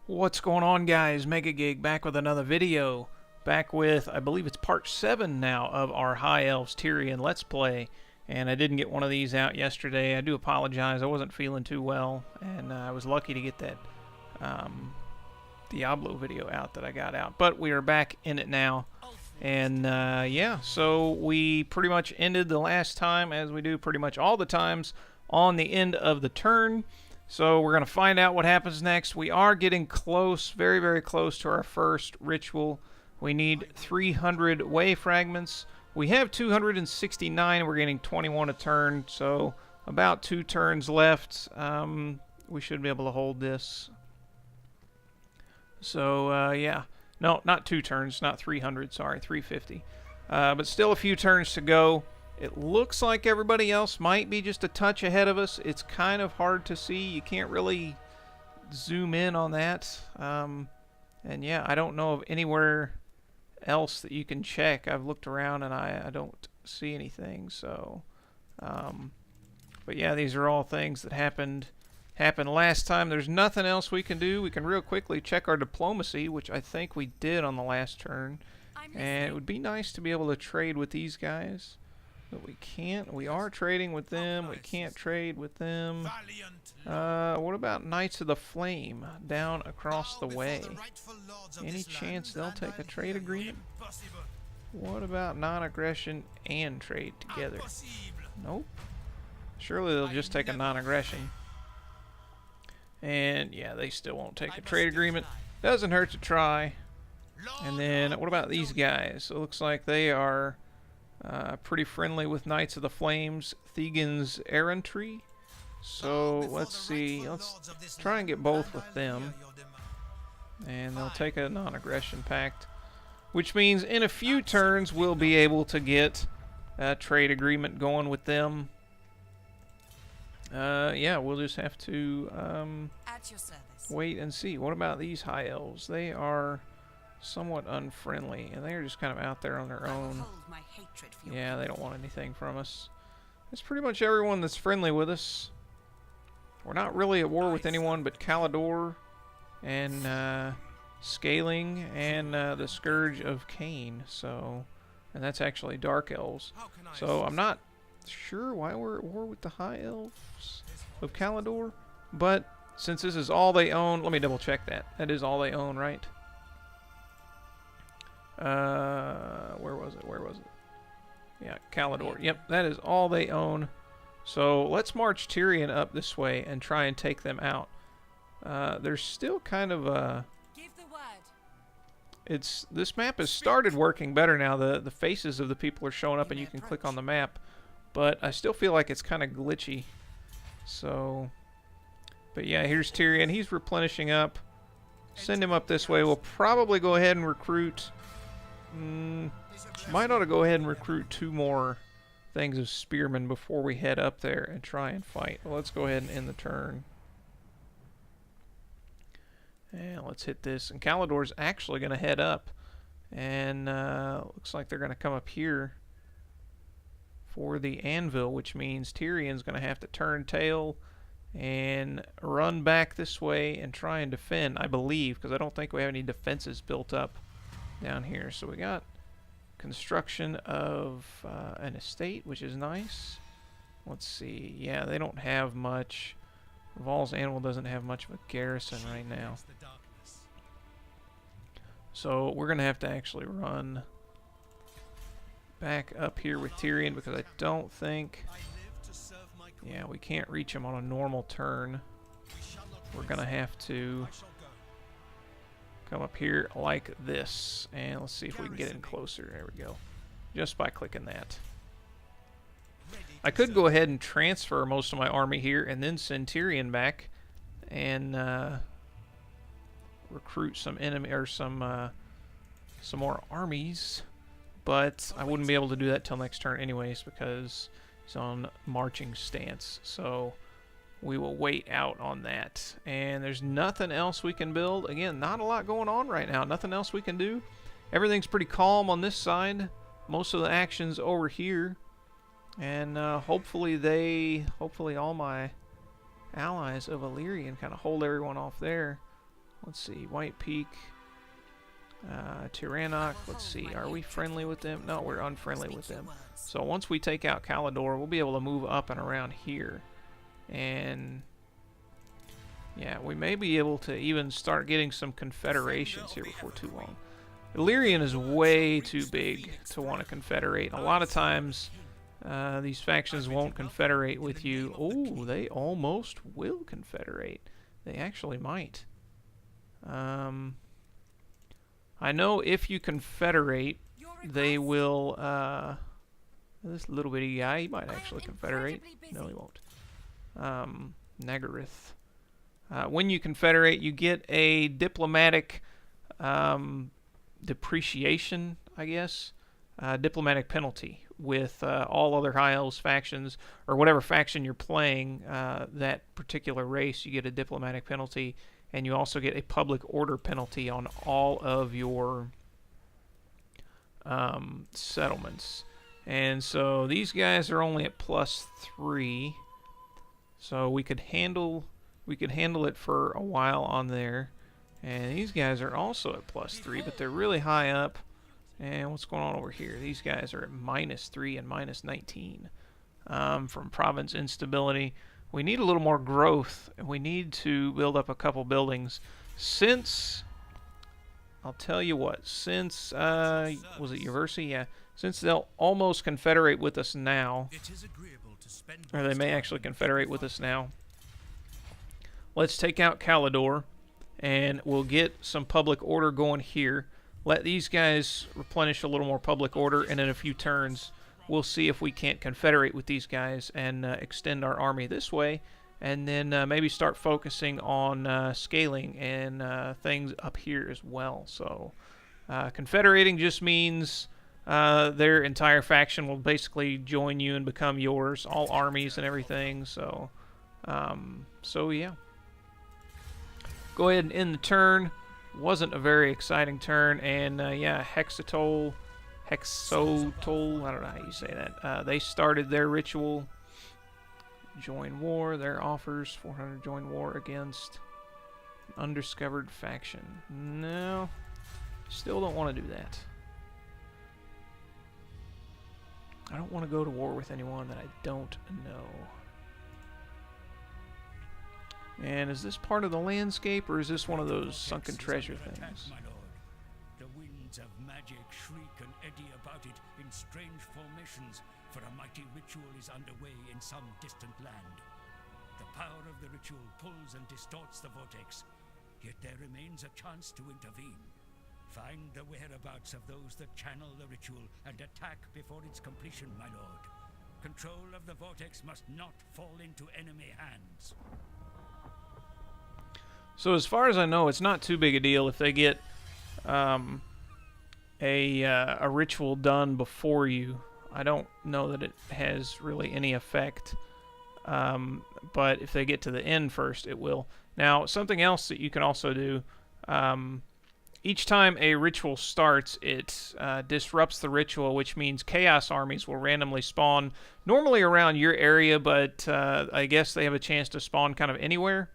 What's going on, guys? MegaGig back with another video. Back with, I believe it's part 7 now of our High Elves Tyrian Let's Play. And I didn't get one of these out yesterday. I do apologize. I wasn't feeling too well. And I was lucky to get that Diablo video out that I got out. But we are back in it now. And yeah, so we pretty much ended the last time, as we do pretty much all the times, on the end of the turn. So we're going to find out what happens next. We are getting close, very, very close to our first ritual. We need 300 way fragments. We have 269. We're getting 21 a turn, so about 2 turns left. We should be able to hold this. So, yeah. No, not 2 turns, not 300, sorry, 350. But still a few turns to go. It looks like everybody else might be just a touch ahead of us. It's kind of hard to see. You can't really zoom in on that. And yeah, I don't know of anywhere else that you can check. I've looked around and I don't see anything. So, but yeah, these are all things that happened last time. There's nothing else we can do. We can real quickly check our diplomacy, which I think we did on the last turn. And it would be nice to be able to trade with these guys. But we can't. We are trading with them. We can't trade with them. What about Knights of the Flame down across the way? Any chance they'll take a trade agreement? What about non-aggression and trade together? Nope. Surely they'll just take a non-aggression. And yeah, they still won't take a trade agreement. Doesn't hurt to try. And then what about these guys? It looks like they are pretty friendly with Knights of the Flames, Thegan's Errantry. So let's see. Let's try and get both with them. And they'll take a non-aggression pact, which means in a few turns we'll be able to get a trade agreement going with them. Yeah, we'll just have to wait and see. What about these High Elves? They are somewhat unfriendly, and they're just kind of out there on their own. Yeah, they don't want anything from us. It's pretty much everyone that's friendly with us. We're not really at war with anyone but Calador and Scaling and the Scourge of Cain. So, and that's actually Dark Elves. So I'm not sure why we're at war with the High Elves of Calador, but since this is all they own, let me double check that. That is all they own, right? Where was it? Yeah, Calador. Yep, that is all they own. So let's march Tyrian up this way and try and take them out. There's still kind of a... This map has started working better now. The faces of the people are showing up and you can click on the map. But I still feel like it's kind of glitchy. So, but yeah, here's Tyrian. He's replenishing up. Send him up this way. We'll probably go ahead and recruit... might ought to go ahead and recruit 2 more things of spearmen before we head up there and try and fight. Well, let's go ahead and end the turn. And let's hit this. And Calador's actually going to head up. And looks like they're going to come up here for the anvil, which means Tyrion's going to have to turn tail and run back this way and try and defend, I believe, because I don't think we have any defenses built up down here. So we got construction of an estate, which is nice. Let's see. Yeah, they don't have much. Val's Anvil doesn't have much of a garrison right now. So we're going to have to actually run back up here with Tyrion because I don't think... Yeah, we can't reach him on a normal turn. We're going to have to come up here like this. And let's see if we can get in closer. There we go. Just by clicking that. I could go ahead and transfer most of my army here and then send Tyrion back and recruit some enemy or some more armies. But I wouldn't be able to do that till next turn anyways because he's on marching stance. So we will wait out on that. And there's nothing else we can build. Again, not a lot going on right now. Nothing else we can do. Everything's pretty calm on this side. Most of the action's over here. And hopefully all my allies of Illyrian kind of hold everyone off there. Let's see, White Peak, Tiranoc. Let's see, are we friendly with them? No, we're unfriendly with them. So once we take out Calidor, we'll be able to move up and around here. And yeah, we may be able to even start getting some confederations here before too long. Illyrian is way too big to want to confederate. A lot of times, these factions won't confederate with you. Oh, they almost will confederate. They actually might. I know if you confederate, they will... this little bitty guy, he might actually confederate. No, he won't. Nagarith. When you confederate, you get a diplomatic depreciation, I guess. Diplomatic penalty with all other High Elves factions, or whatever faction you're playing, that particular race, you get a diplomatic penalty, and you also get a public order penalty on all of your settlements. And so these guys are only at +3, so we could handle it for a while on there. And these guys are also at +3, but they're really high up. And what's going on over here? These guys are at -3 and -19 from province instability. We need a little more growth, and we need to build up a couple buildings. Since, I'll tell you what, since, was it University? Yeah. Since they'll almost confederate with us now, or they may actually confederate with us now, let's take out Calidor, and we'll get some public order going here. Let these guys replenish a little more public order, and in a few turns, we'll see if we can't confederate with these guys and extend our army this way, and then maybe start focusing on scaling and things up here as well. So confederating just means their entire faction will basically join you and become yours, all armies and everything. So yeah. Go ahead and end the turn. Wasn't a very exciting turn, and yeah, Hexotol, I don't know how you say that. They started their ritual. Join war. Their offers 400 join war against an undiscovered faction. No, still don't want to do that. I don't want to go to war with anyone that I don't know. And is this part of the landscape, or is this one of those sunken treasure things? The winds of magic shriek and eddy about it in strange formations, for a mighty ritual is underway in some distant land. The power of the ritual pulls and distorts the vortex, yet there remains a chance to intervene. Find the whereabouts of those that channel the ritual and attack before its completion, my lord. Control of the vortex must not fall into enemy hands. So as far as I know, it's not too big a deal if they get a ritual done before you. I don't know that it has really any effect, but if they get to the end first, it will. Now, something else that you can also do, each time a ritual starts, it disrupts the ritual, which means chaos armies will randomly spawn, normally around your area, but I guess they have a chance to spawn kind of anywhere.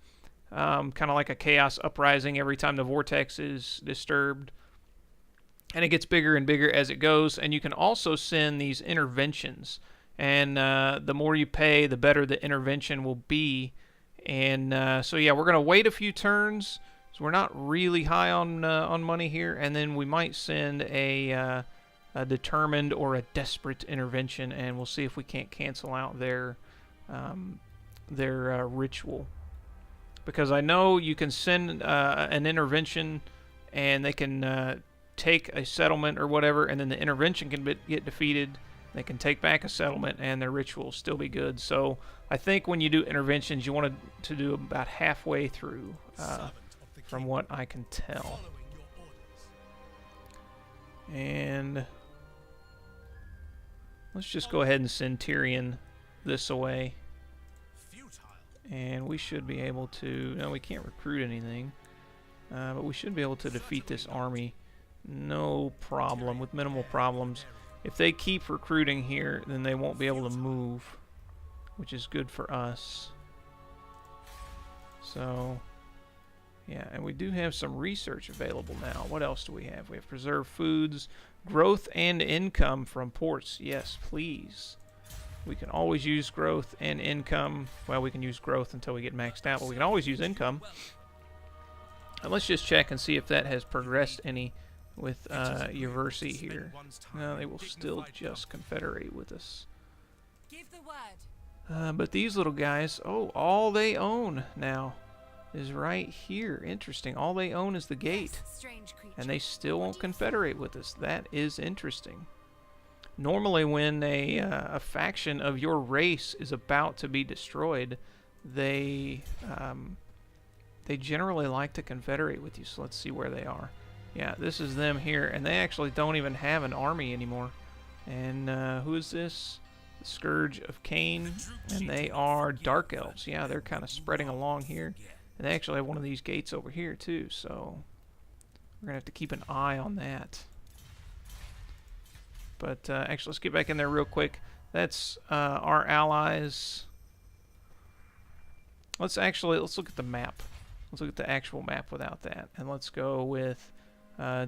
Kind of like a chaos uprising every time the vortex is disturbed. And it gets bigger and bigger as it goes. And you can also send these interventions. And the more you pay, the better the intervention will be. And so yeah, we're going to wait a few turns. So we're not really high on money here. And then we might send a determined or a desperate intervention. And we'll see if we can't cancel out their ritual. Because I know you can send an intervention, and they can take a settlement or whatever, and then the intervention can get defeated. They can take back a settlement, and their ritual will still be good. So I think when you do interventions, you want to do about halfway through, from what I can tell. And let's just go ahead and send Tyrion this away. And we should be able to... No, we can't recruit anything. But we should be able to defeat this army. No problem, with minimal problems. If they keep recruiting here, then they won't be able to move, which is good for us. So, yeah, and we do have some research available now. What else do we have? We have preserved foods, growth and income from ports. Yes, please. We can always use growth and income. Well, we can use growth until we get maxed out, but we can always use income. And let's just check and see if that has progressed any with Universi here. No, they will still just confederate with us. Give the word. But these little guys, oh, all they own now is right here. Interesting. All they own is the gate. Strange creature. And they still won't confederate with us. That is interesting. Normally when a faction of your race is about to be destroyed, they generally like to confederate with you. So let's see where they are. Yeah, this is them here, and they actually don't even have an army anymore. And who is this? The Scourge of Cain, and they are Dark Elves. Yeah, they're kind of spreading along here. And they actually have one of these gates over here too, so we're going to have to keep an eye on that. But actually, let's get back in there real quick. That's our allies. Let's look at the map. Let's look at the actual map without that. And let's go with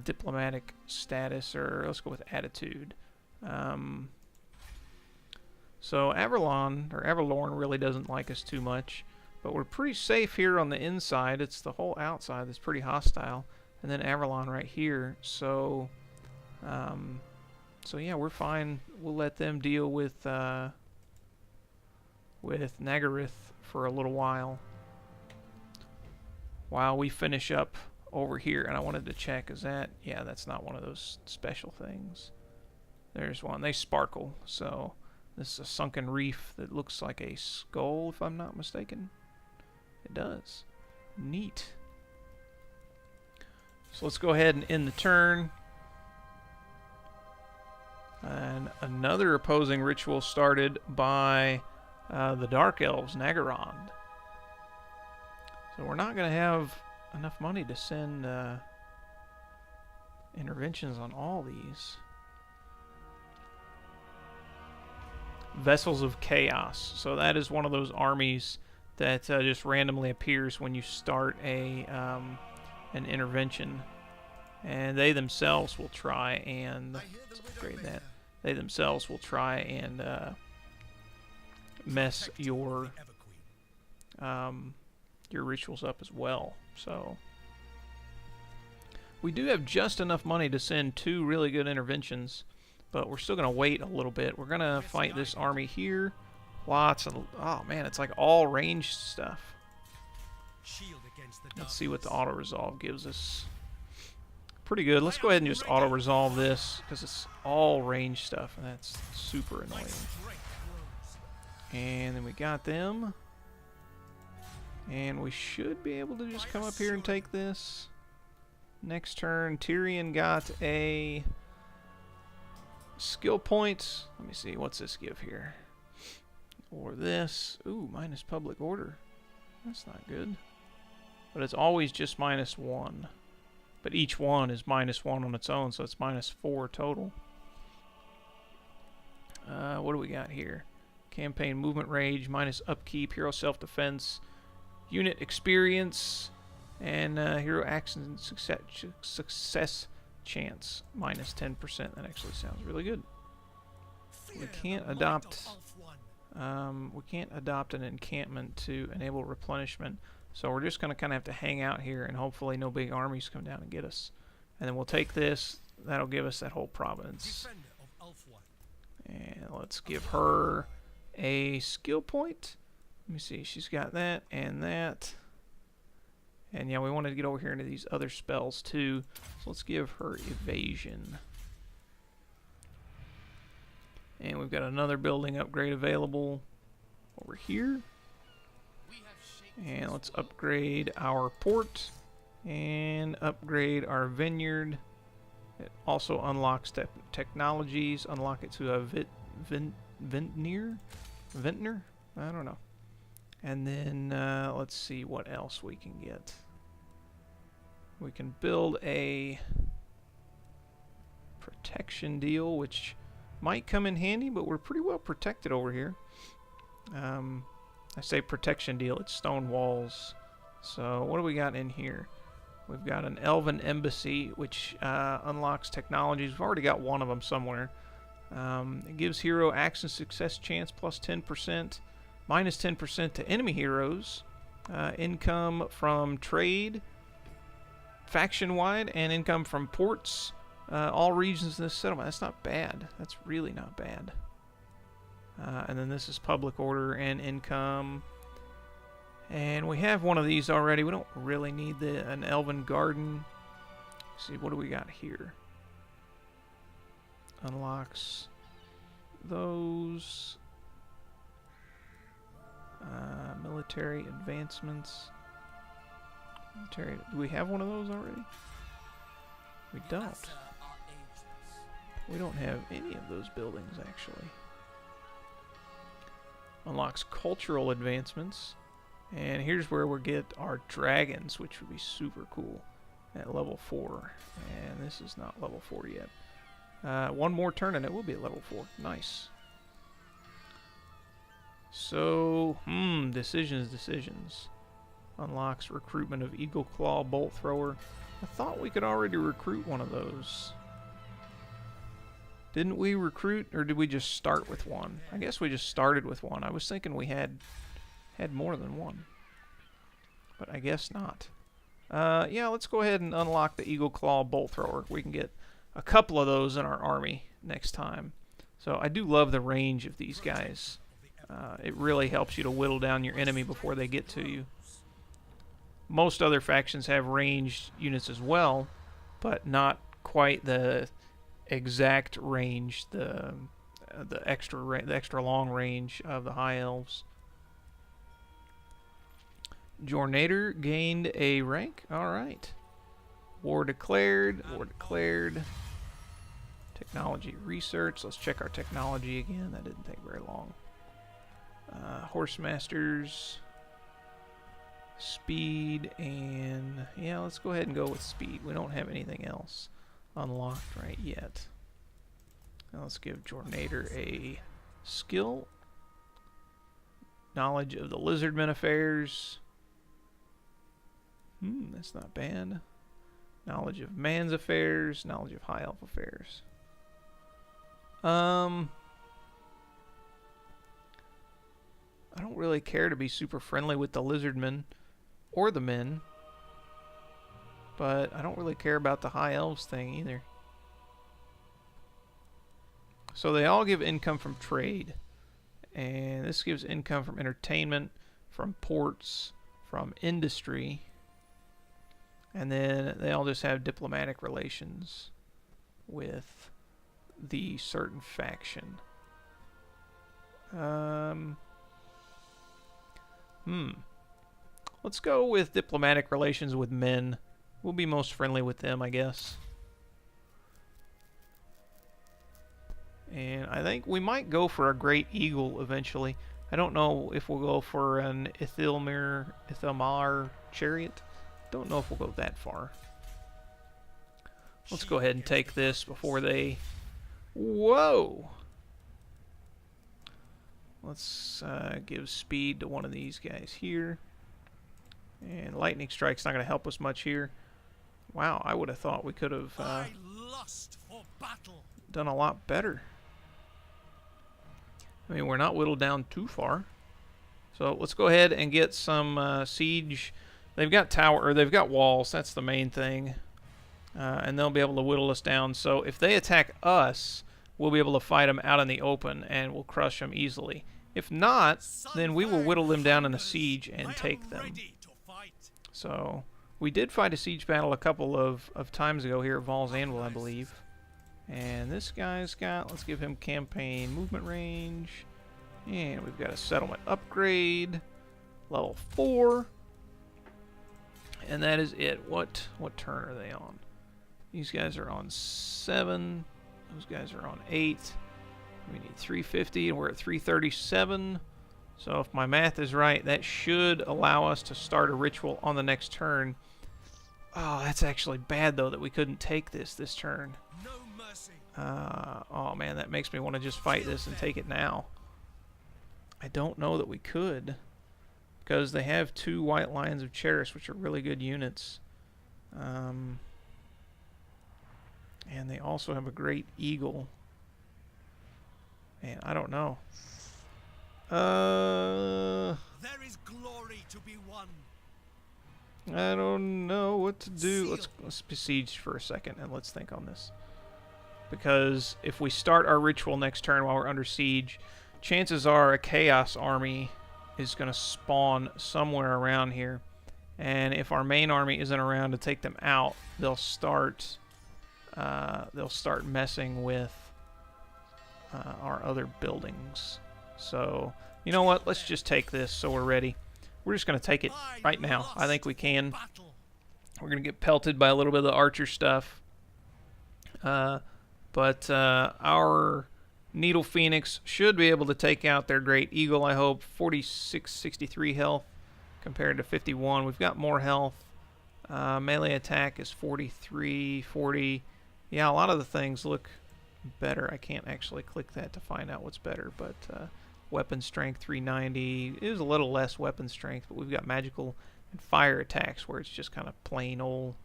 diplomatic status, or let's go with attitude. So Avalorn really doesn't like us too much, but we're pretty safe here on the inside. It's the whole outside that's pretty hostile, and then Avalon right here. So, so yeah, we're fine. We'll let them deal with Nagaryth for a little while we finish up over here. And I wanted to check, is that, yeah, that's not one of those special things. There's one. They sparkle, so this is a sunken reef that looks like a skull, if I'm not mistaken. It does. Neat. So let's go ahead and end the turn. And another opposing ritual started by the Dark Elves, Nagarond. So we're not going to have enough money to send interventions on all these. Vessels of Chaos. So that is one of those armies that just randomly appears when you start an intervention, and they themselves will try and let's upgrade that. They themselves will try and mess your rituals up as well. So we do have just enough money to send 2 really good interventions, but we're still going to wait a little bit. We're going to fight this army here. Lots of... oh, man, it's like all ranged stuff. Let's see what the auto-resolve gives us. Pretty good. Let's go ahead and just auto-resolve this, because it's all ranged stuff, and that's super annoying. And then we got them. And we should be able to just come up here and take this. Next turn, Tyrion got a skill point. Let me see, what's this give here? Or this. Ooh, minus public order. That's not good. But it's always just -1. But each one is -1 on its own, so it's -4 total. What do we got here? Campaign movement rage, minus upkeep, hero self-defense, unit experience, and hero action success chance, -10%. That actually sounds really good. We can't adopt... we can't adopt an encampment to enable replenishment, so we're just going to kind of have to hang out here, and hopefully no big armies come down and get us. And then we'll take this. That'll give us that whole province. And let's give her a skill point. Let me see. She's got that and that. And yeah, we wanted to get over here into these other spells too. So let's give her evasion. And we've got another building upgrade available over here. And let's upgrade our port and upgrade our vineyard. It also unlocks technologies. Unlock it to a vintner? I don't know. And then let's see what else we can get. We can build a protection deal, which might come in handy, but we're pretty well protected over here. I say protection deal, it's stone walls. So what do we got in here? We've got an Elven Embassy, which unlocks technologies. We've already got one of them somewhere. It gives hero action success chance plus 10%, minus 10% to enemy heroes. Income from trade, faction-wide, and income from ports. All regions in this settlement. That's not bad. That's really not bad. And then this is public order and income. And we have one of these already. We don't really need an Elven Garden. Let's see, what do we got here? Unlocks those. Military advancements. Military. Do we have one of those already? We don't. We don't have any of those buildings, actually. Unlocks cultural advancements. And here's where we'll get our dragons, which would be super cool at level 4. And this is not level 4 yet. One more turn and it will be at level 4. Nice. So, decisions. Unlocks recruitment of Eagle Claw Bolt Thrower. I thought we could already recruit one of those. Didn't we recruit, or did we just start with one? I guess we just started with one. I was thinking we had more than one. But I guess not. Yeah, let's go ahead and unlock the Eagle Claw Bolt Thrower. We can get a couple of those in our army next time. So I do love the range of these guys. It really helps you to whittle down your enemy before they get to you. Most other factions have ranged units as well, but not quite the exact range, the extra long range of the High Elves. Jornator gained a rank. All right. War declared. War declared. Technology research. Let's check our technology again. That didn't take very long. Horsemasters. Speed and yeah, let's go ahead and go with speed. We don't have anything else unlocked right yet. Now let's give Jornator a skill. Knowledge of the Lizardmen affairs. That's not bad. Knowledge of man's affairs. Knowledge of high elf affairs. I don't really care to be super friendly with the Lizardmen or the men, but I don't really care about the high elves thing either. So they all give income from trade, and this gives income from entertainment, from ports, from industry, and then they all just have diplomatic relations with the certain faction. Let's go with diplomatic relations with men. We'll be most friendly with them, I guess. And I think we might go for a Great Eagle eventually. I don't know if we'll go for an Ithilmar chariot. Don't know if we'll go that far. Let's go ahead and take this before they... Whoa! Let's give speed to one of these guys here. And lightning strike's not going to help us much here. Wow, I would have thought we could have done a lot better. I mean, we're not whittled down too far. So let's go ahead and get some siege. They've got they've got walls. That's the main thing. And they'll be able to whittle us down. So if they attack us, we'll be able to fight them out in the open and we'll crush them easily. If not, then we will whittle them down in a siege and take them. So we did fight a siege battle a couple of times ago here at Val's Anvil, I believe. And this guy's got, let's give him campaign movement range. And we've got a settlement upgrade, level 4. And that is it. What turn are they on? These guys are on 7. Those guys are on 8. We need 350 and we're at 337. So if my math is right, that should allow us to start a ritual on the next turn. Oh, that's actually bad though that we couldn't take this turn. Oh man, that makes me want to just fight this and take it now. I don't know that we could, because they have 2 white lions of Cheris, which are really good units. And they also have a great eagle. Man, I don't know. There is glory to be won. I don't know what to do. Let's besiege for a second and let's think on this. Because if we start our ritual next turn while we're under siege, chances are a chaos army is going to spawn somewhere around here. And if our main army isn't around to take them out, they'll start messing with our other buildings. So, you know what? Let's just take this so we're ready. We're just going to take it right now. I think we can. We're going to get pelted by a little bit of the archer stuff. But our Needle Phoenix should be able to take out their Great Eagle, I hope. 46-63 health compared to 51. We've got more health. Melee attack is 43, 40. Yeah, a lot of the things look better. I can't actually click that to find out what's better, but weapon strength 390. It is a little less weapon strength, but we've got magical and fire attacks where it's just kind of plain old.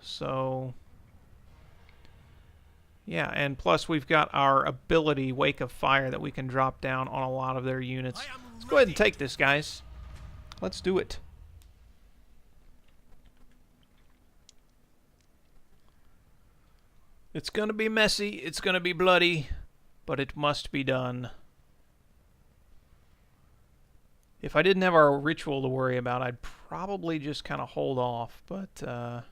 So yeah, and plus we've got our ability Wake of Fire that we can drop down on a lot of their units. Let's go ahead and take this, guys. Let's do it. It's going to be messy, it's going to be bloody, but it must be done. If I didn't have our ritual to worry about, I'd probably just kind of hold off, but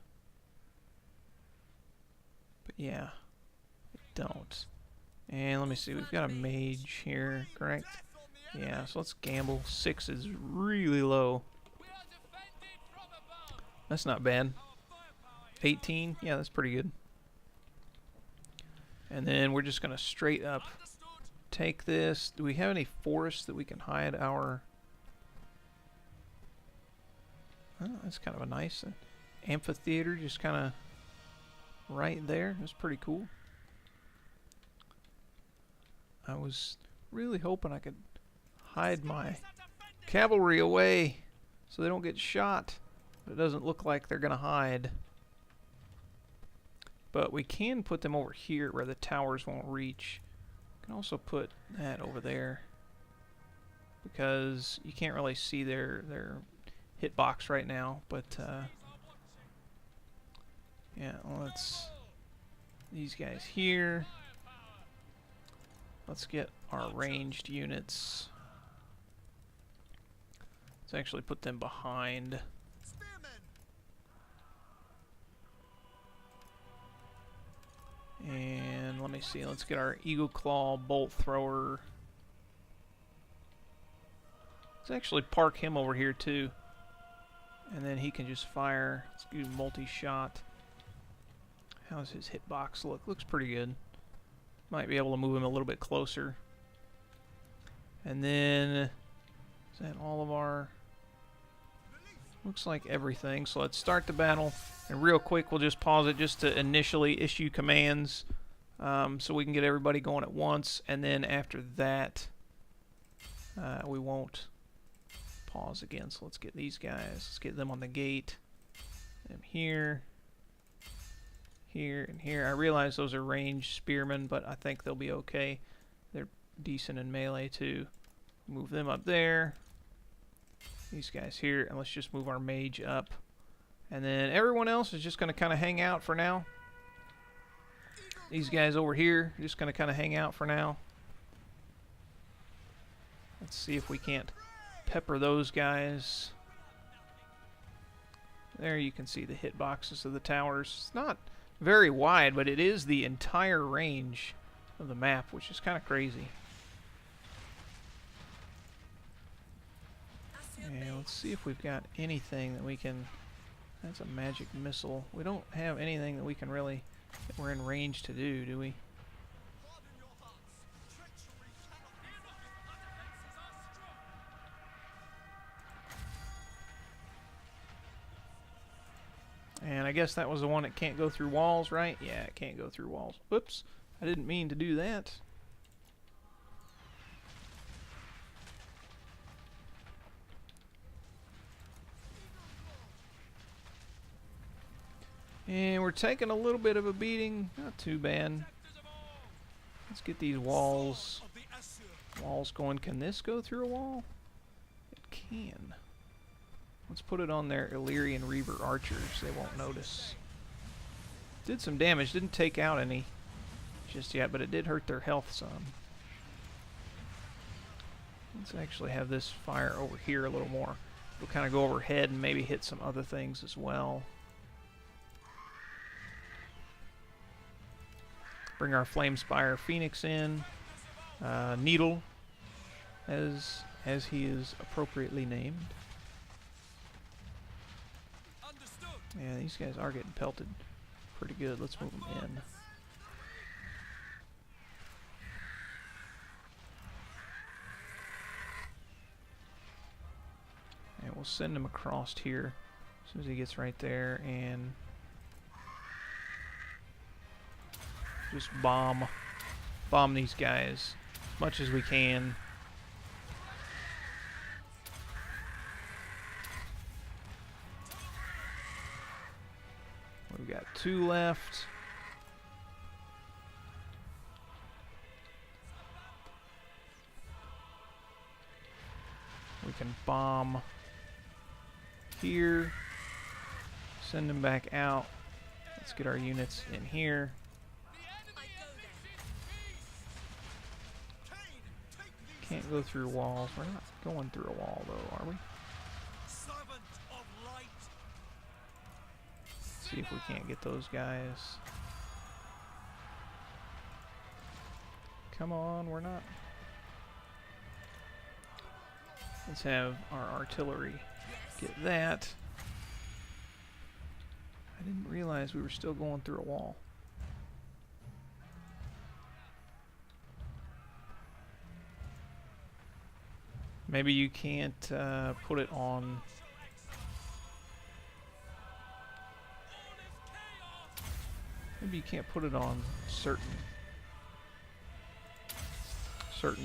yeah, I don't. And let me see, we've got a mage here, correct? Yeah, so let's gamble. 6 is really low. That's not bad. 18, yeah, that's pretty good. And then we're just going to straight up take this. Do we have any forests that we can hide our... Oh, that's kind of a nice amphitheater, just kind of right there. That's pretty cool. I was really hoping I could hide my cavalry away so they don't get shot. But it doesn't look like they're going to hide. But we can put them over here where the towers won't reach. We can also put that over there, because you can't really see their hitbox right now. But yeah, let's these guys here. Let's get our ranged units. Let's actually put them behind. And let me see, let's get our Eagle Claw Bolt Thrower. Let's actually park him over here too. And then he can just fire. Let's do multi-shot. How's his hitbox look? Looks pretty good. Might be able to move him a little bit closer. And then, is that all of our... Looks like everything. So let's start the battle. And real quick, we'll just pause it just to initially issue commands so we can get everybody going at once. And then after that, we won't pause again. So let's get these guys. Let's get them on the gate. Them here. Here and here. I realize those are ranged spearmen, but I think they'll be okay. They're decent in melee too. Move them up there. These guys here, and let's just move our mage up. And then everyone else is just going to kind of hang out for now. These guys over here are just going to kind of hang out for now. Let's see if we can't pepper those guys. There you can see the hitboxes of the towers. It's not very wide, but it is the entire range of the map, which is kind of crazy. And let's see if we've got anything that we can... That's a magic missile. We don't have anything that we can really... that we're in range to do we? And I I guess that was the one that can't go through walls, right? Yeah, it can't go through walls. Whoops. I didn't mean to do that. And we're taking a little bit of a beating. Not too bad. Let's get these walls going. Can this go through a wall? It can. Let's put it on their Illyrian Reaver archers. They won't notice. Did some damage. Didn't take out any just yet, but it did hurt their health some. Let's actually have this fire over here a little more. We'll kind of go overhead and maybe hit some other things as well. Bring our Flamespire Phoenix in. Needle, as he is appropriately named. Yeah, these guys are getting pelted pretty good. Let's move them in. And we'll send him across here as soon as he gets right there, and just bomb these guys as much as we can. We've got 2 left. We can bomb here, send them back out. Let's get our units in here. Can't go through walls. We're not going through a wall though, are we? See if we can't get those guys. Come on, we're not. Let's have our artillery get that. I didn't realize we were still going through a wall. Maybe you can't put it on. Maybe you can't put it on certain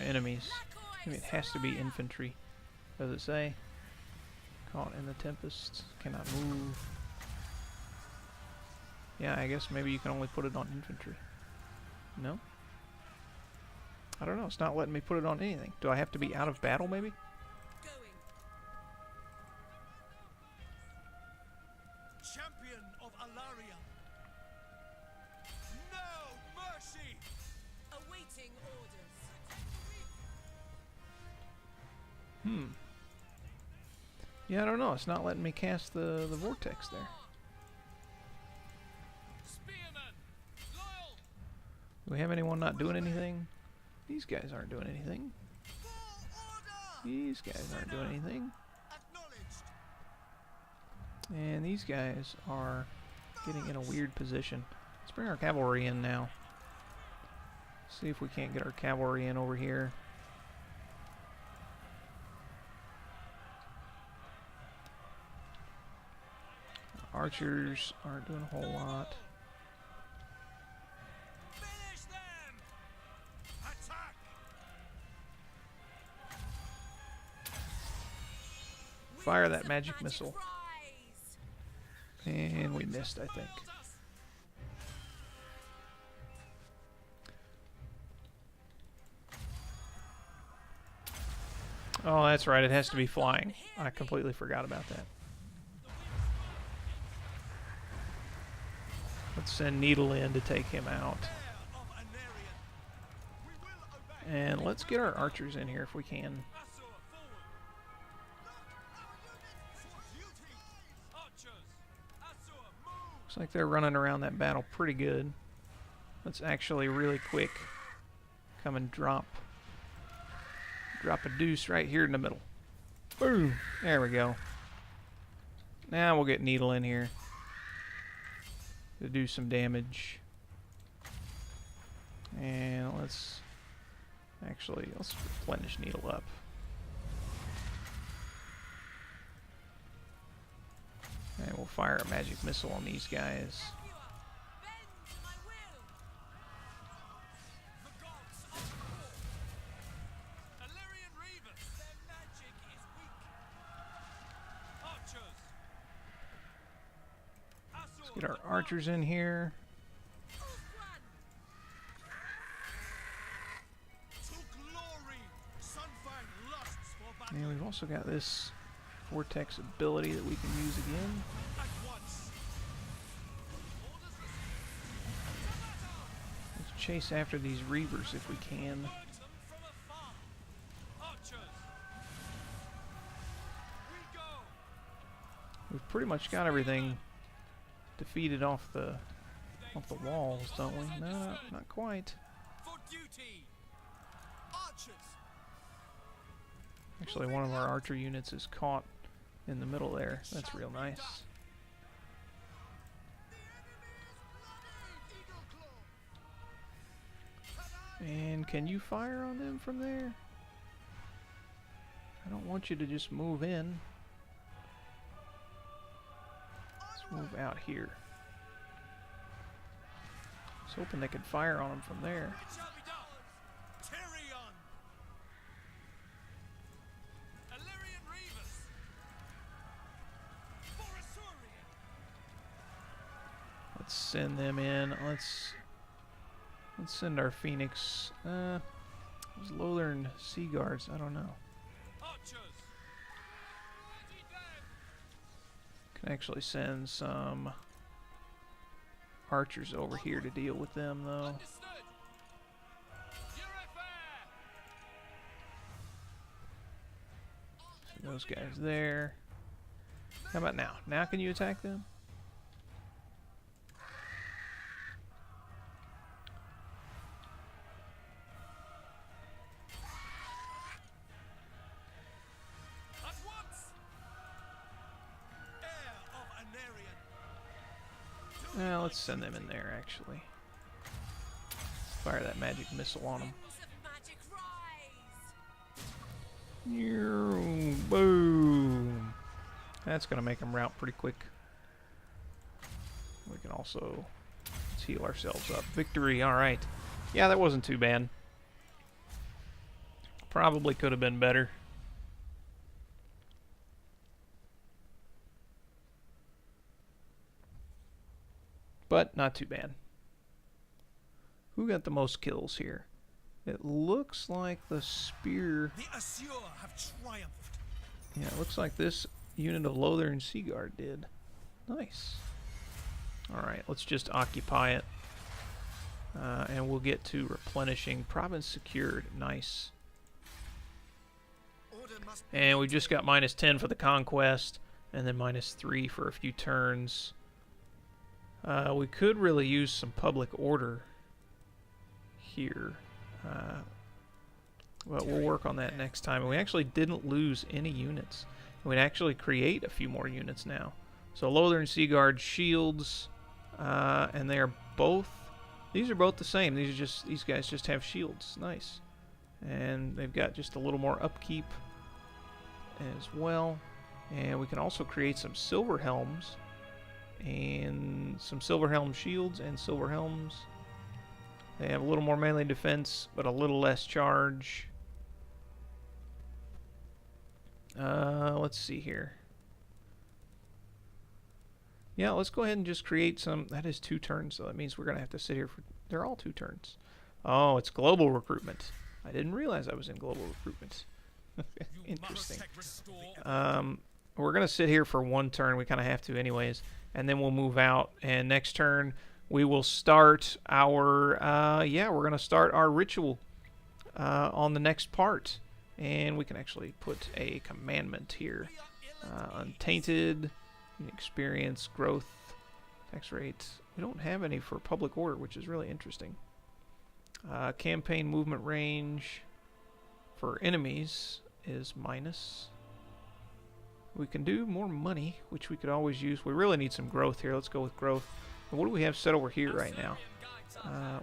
enemies. Maybe it has to be infantry. Does it say? Caught in the Tempest. Cannot move. Yeah, I guess maybe you can only put it on infantry. No? I don't know. It's not letting me put it on anything. Do I have to be out of battle, maybe? Champion of Alaria. No mercy. Awaiting orders. Yeah, I don't know. It's not letting me cast the vortex there. Spearman. Loyal. Do we have anyone not doing anything? These guys aren't doing anything. These guys aren't doing anything. And these guys are getting in a weird position. Let's bring our cavalry in now. See if we can't get our cavalry in over here. Archers aren't doing a whole lot. Finish them. Attack. Fire that magic missile. And we missed, I think. Oh, that's right. It has to be flying. I completely forgot about that. Let's send Needle in to take him out. And let's get our archers in here if we can. Looks like they're running around that battle pretty good. Let's actually really quick come and drop a deuce right here in the middle. Boom! There we go. Now we'll get Needle in here to do some damage. And let's replenish Needle up. And we'll fire a magic missile on these guys. You are. Bend to my will. The gods are war. Illyrian Reavers. Their magic is weak. Archers. Let's get our archers in here. Ulfwan. To glory. Sunfang lusts for battle. And we've also got this vortex ability that we can use again. At once. Orders received. Let's chase after these reavers if we can. Burn them from afar. Archers. We go. We've pretty much got everything defeated off the walls, don't we? No, not quite. For duty. Archers. Actually, one of our archer units is caught in the middle there. That's real nice. And can you fire on them from there? I don't want you to just move in. Let's move out here. I was hoping they could fire on them from there. It shall be done. Tyrion. Illyrian Reavers. For Asuryan. Let's send them in. Let's send our Phoenix. Those Lothern Sea Guards. I don't know. Archers. Ready then. Can actually send some archers over here to deal with them, though. Understood. Purifair. So those guys there. How about now? Now can you attack them? At once. Heir of Anarion. Well, let's send them in there, actually. Fire that magic missile on them. Winds of magic rise. Boom! That's going to make them rout pretty quick. We can also let's heal ourselves up. Victory, alright. Yeah, that wasn't too bad. Probably could have been better. But not too bad. Who got the most kills here? It looks like the spear. The Assur have triumphed. Yeah, it looks like this unit of Lothern Sea Guard did. Nice. Alright, let's just occupy it. And we'll get to replenishing. Province secured. Nice. Order must And we just got -10 for the conquest. And then -3 for a few turns. We could really use some public order here. But we'll work on that next time. And we actually didn't lose any units. We'd actually create a few more units now. So Lothern Sea Guard shields, and they are both. These are both the same. These guys just have shields. Nice, and they've got just a little more upkeep as well. And we can also create some silver helms, and some silver helm shields and silver helms. They have a little more melee defense, but a little less charge. Let's see here. Yeah, let's go ahead and just create some. That is 2 turns, so that means we're going to have to sit here for. They're all 2 turns. Oh, it's global recruitment. I didn't realize I was in global recruitment. Interesting. We're going to sit here for 1 turn. We kind of have to anyways. And then we'll move out. And next turn, we will start our. Yeah, we're going to start our ritual on the next part. And we can actually put a commandment here. Untainted, experience, growth, tax rate. We don't have any for public order, which is really interesting. Campaign movement range for enemies is -. We can do more money, which we could always use. We really need some growth here. Let's go with growth. And what do we have set over here right now?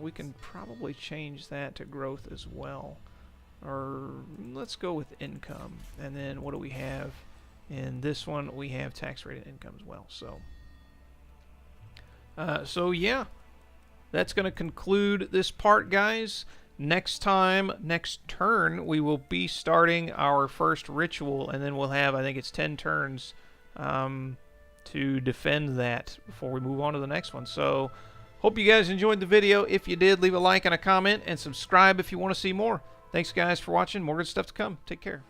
We can probably change that to growth as well. Or let's go with income. And then what do we have And this one we have tax-rated income as well. So yeah, that's going to conclude this part, guys. Next turn, we will be starting our first ritual, and then we'll have, I think it's 10 turns to defend that before we move on to the next one. So, hope you guys enjoyed the video. If you did, leave a like and a comment, and subscribe if you want to see more. Thanks, guys, for watching. More good stuff to come. Take care.